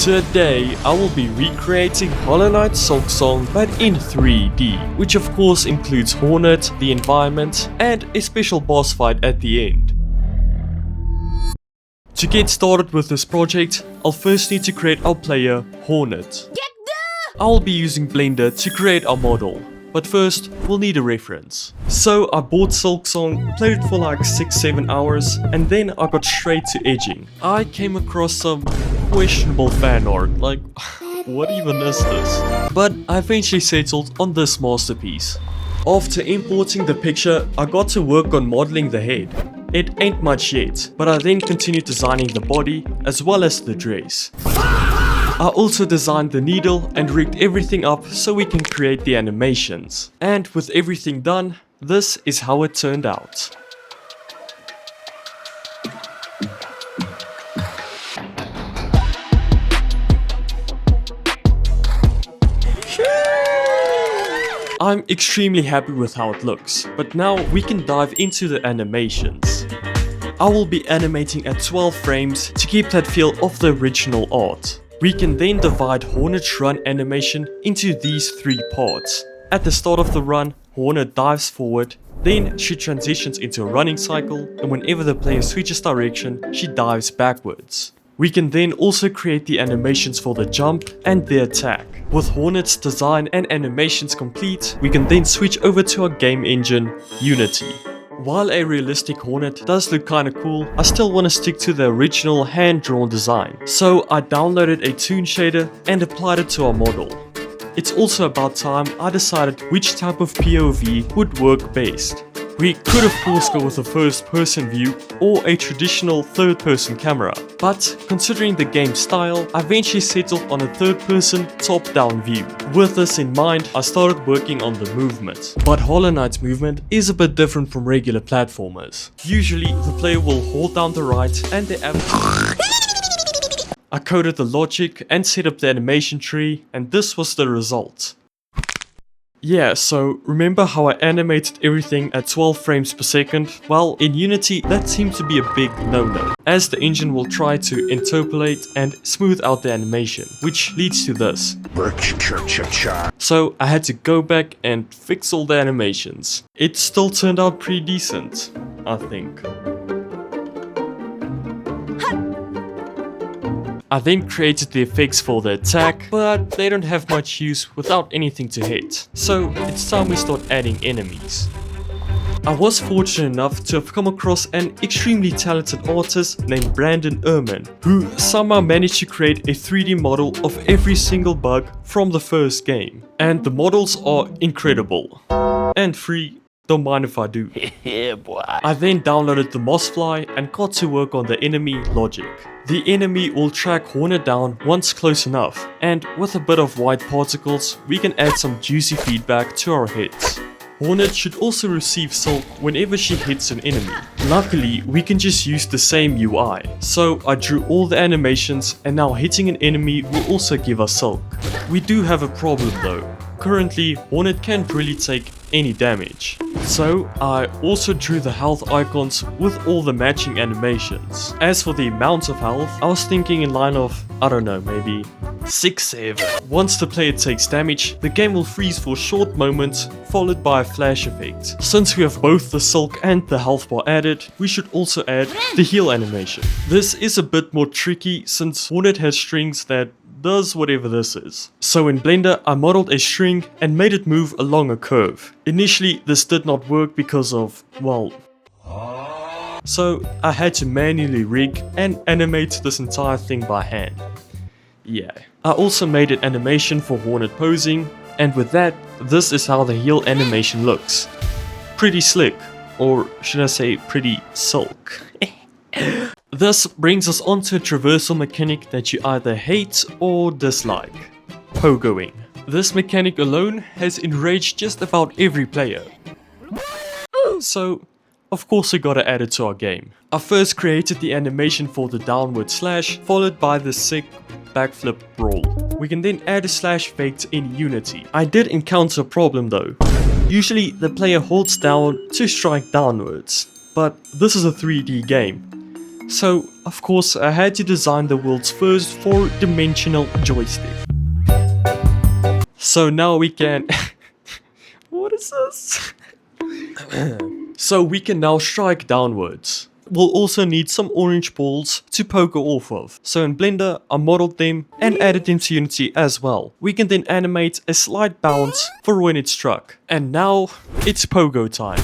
Today, I will be recreating Hollow Knight Silksong but in 3D, which of course includes Hornet, the environment, and a special boss fight at the end. To get started with this project, I'll first need to create our player, Hornet. I will be using Blender to create our model, but first, we'll need a reference. So I bought Silksong, played it for like 6-7 hours, and then I got straight to edging. I came across some questionable fan art, like, what even is this? But I eventually settled on this masterpiece. After importing the picture, I got to work on modeling the head. It ain't much yet, but I then continued designing the body as well as the dress. I also designed the needle and rigged everything up so we can create the animations. And with everything done, this is how it turned out. I'm extremely happy with how it looks, but now we can dive into the animations. I will be animating at 12 frames to keep that feel of the original art. We can then divide Hornet's run animation into these 3 parts. At the start of the run, Hornet dives forward, then she transitions into a running cycle, and whenever the player switches direction, she dives backwards. We can then also create the animations for the jump and the attack. With Hornet's design and animations complete, we can then switch over to our game engine, Unity. While a realistic Hornet does look kinda cool, I still wanna stick to the original hand-drawn design. So I downloaded a toon shader and applied it to our model. It's also about time I decided which type of POV would work best. We could of course go with a first-person view or a traditional third-person camera, but considering the game style, I eventually settled on a third-person top-down view. With this in mind, I started working on the movement. But Hollow Knight's movement is a bit different from regular platformers. Usually, the player will hold down the right and the I coded the logic and set up the animation tree, and this was the result. Yeah, so remember how I animated everything at 12 frames per second? Well, in Unity, that seemed to be a big no-no, as the engine will try to interpolate and smooth out the animation, which leads to this. So I had to go back and fix all the animations. It still turned out pretty decent, I think. I then created the effects for the attack, but they don't have much use without anything to hit. So it's time we start adding enemies. I was fortunate enough to have come across an extremely talented artist named Brandon Ehrman, who somehow managed to create a 3D model of every single bug from the first game. And the models are incredible. And free. Don't mind if I do. Yeah, boy. I then downloaded the Mossfly and got to work on the enemy logic. The enemy will track Hornet down once close enough, and with a bit of white particles, we can add some juicy feedback to our hits. Hornet should also receive silk whenever she hits an enemy. Luckily, we can just use the same UI. So I drew all the animations, and now hitting an enemy will also give us silk. We do have a problem though. Currently, Hornet can't really take any damage. So I also drew the health icons with all the matching animations. As for the amount of health, I was thinking in line of, I don't know, maybe 6-7. Once the player takes damage, the game will freeze for a short moment, followed by a flash effect. Since we have both the silk and the health bar added, we should also add the heal animation. This is a bit more tricky since Hornet has strings that does whatever this is. So in Blender, I modeled a string and made it move along a curve. Initially, this did not work because of, well, so I had to manually rig and animate this entire thing by hand. Yeah. I also made an animation for Hornet posing, and with that, this is how the heal animation looks. Pretty slick, or should I say pretty silk. This brings us onto a traversal mechanic that you either hate or dislike. Pogoing. This mechanic alone has enraged just about every player. So, of course we gotta add it to our game. I first created the animation for the downward slash, followed by the sick backflip roll. We can then add a slash effect in Unity. I did encounter a problem though. Usually the player holds down to strike downwards, but this is a 3D game. So, of course, I had to design the world's first 4-dimensional joystick. So now we can... What is this? So we can now strike downwards. We'll also need some orange balls to pogo off of. So in Blender, I modeled them and added them to Unity as well. We can then animate a slight bounce for when it struck. And now, it's pogo time.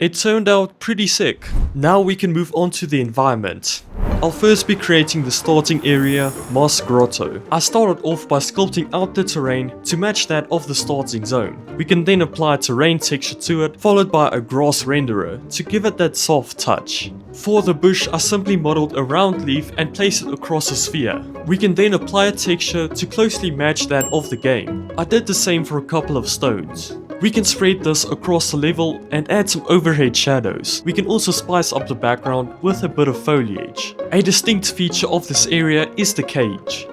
It turned out pretty sick. Now we can move on to the environment. I'll first be creating the starting area, Moss Grotto. I started off by sculpting out the terrain to match that of the starting zone. We can then apply a terrain texture to it, followed by a grass renderer to give it that soft touch. For the bush, I simply modeled a round leaf and placed it across a sphere. We can then apply a texture to closely match that of the game. I did the same for a couple of stones. We can spread this across the level and add some overhead shadows. We can also spice up the background with a bit of foliage. A distinct feature of this area is the cage.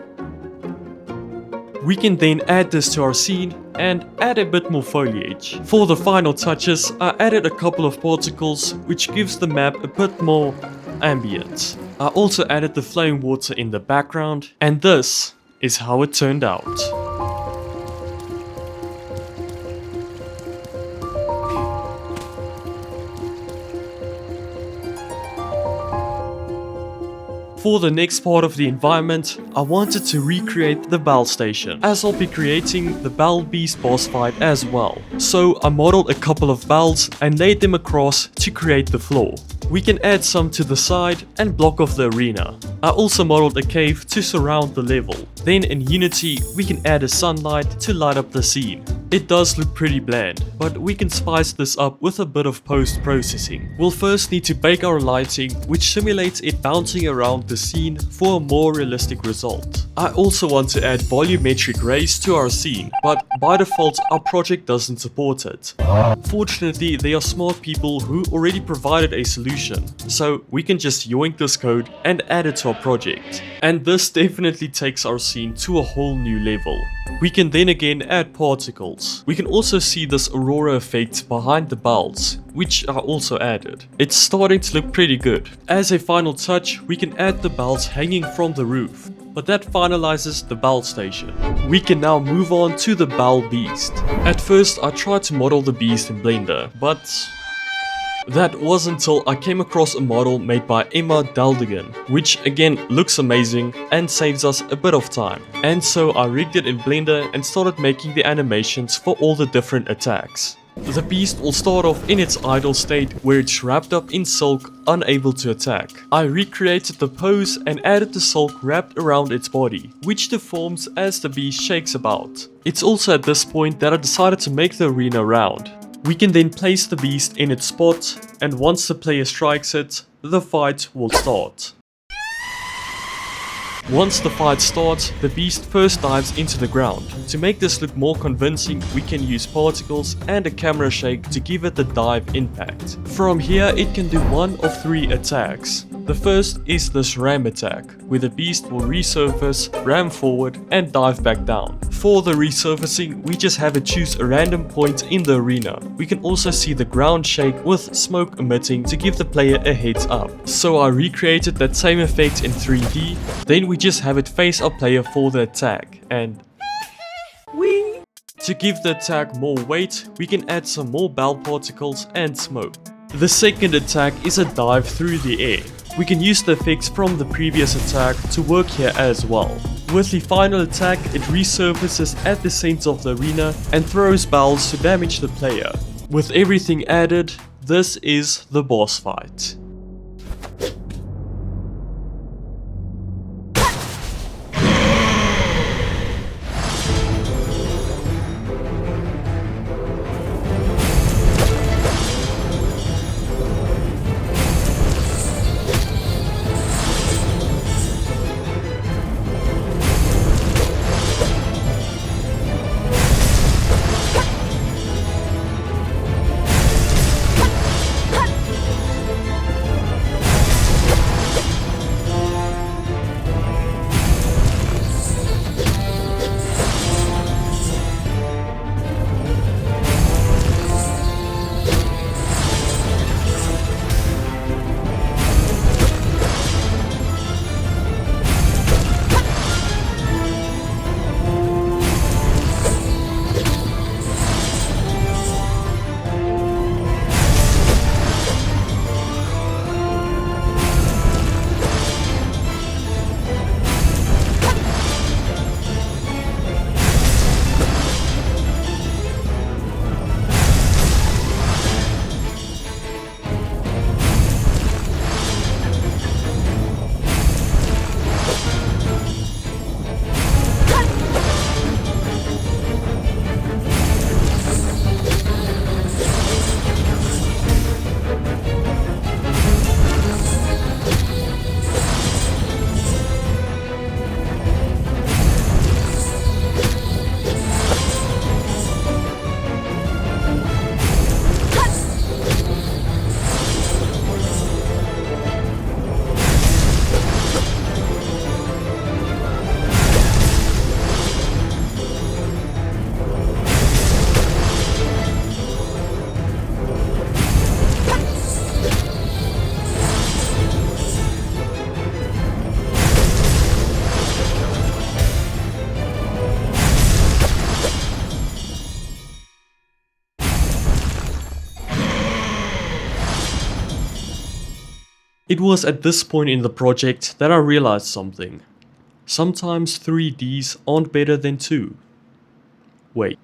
We can then add this to our scene and add a bit more foliage. For the final touches, I added a couple of particles, which gives the map a bit more ambient. I also added the flowing water in the background, and this is how it turned out. For the next part of the environment, I wanted to recreate the Bell Station, as I'll be creating the Bell Beast boss fight as well. So I modeled a couple of bells and laid them across to create the floor. We can add some to the side and block off the arena. I also modeled a cave to surround the level. Then in Unity, we can add a sunlight to light up the scene. It does look pretty bland, but we can spice this up with a bit of post-processing. We'll first need to bake our lighting, which simulates it bouncing around the scene for a more realistic result. I also want to add volumetric rays to our scene, but by default our project doesn't support it. Fortunately, there are smart people who already provided a solution, so we can just yoink this code and add it to our project. And this definitely takes our scene to a whole new level. We can then again add particles. We can also see this aurora effect behind the bells, which are also added. It's starting to look pretty good. As a final touch, we can add the bells hanging from the roof. But that finalizes the Bell Station. We can now move on to the Bell Beast. At first I tried to model the beast in Blender, but that was until I came across a model made by Emma Daldigan, which again looks amazing and saves us a bit of time. And so I rigged it in Blender and started making the animations for all the different attacks. The beast will start off in its idle state where it's wrapped up in silk, unable to attack. I recreated the pose and added the silk wrapped around its body, which deforms as the beast shakes about. It's also at this point that I decided to make the arena round. We can then place the beast in its spot, and once the player strikes it, the fight will start. Once the fight starts, the beast first dives into the ground. To make this look more convincing, we can use particles and a camera shake to give it the dive impact. From here, it can do one of 3 attacks. The first is this ram attack, where the beast will resurface, ram forward and dive back down. For the resurfacing, we just have it choose a random point in the arena. We can also see the ground shake with smoke emitting to give the player a heads up. So I recreated that same effect in 3D, then we just have it face our player for the attack, and to give the attack more weight, we can add some more bell particles and smoke. The second attack is a dive through the air. We can use the effects from the previous attack to work here as well. With the final attack, it resurfaces at the center of the arena and throws bells to damage the player. With everything added, this is the boss fight. It was at this point in the project that I realized something. Sometimes 3Ds aren't better than 2. Wait.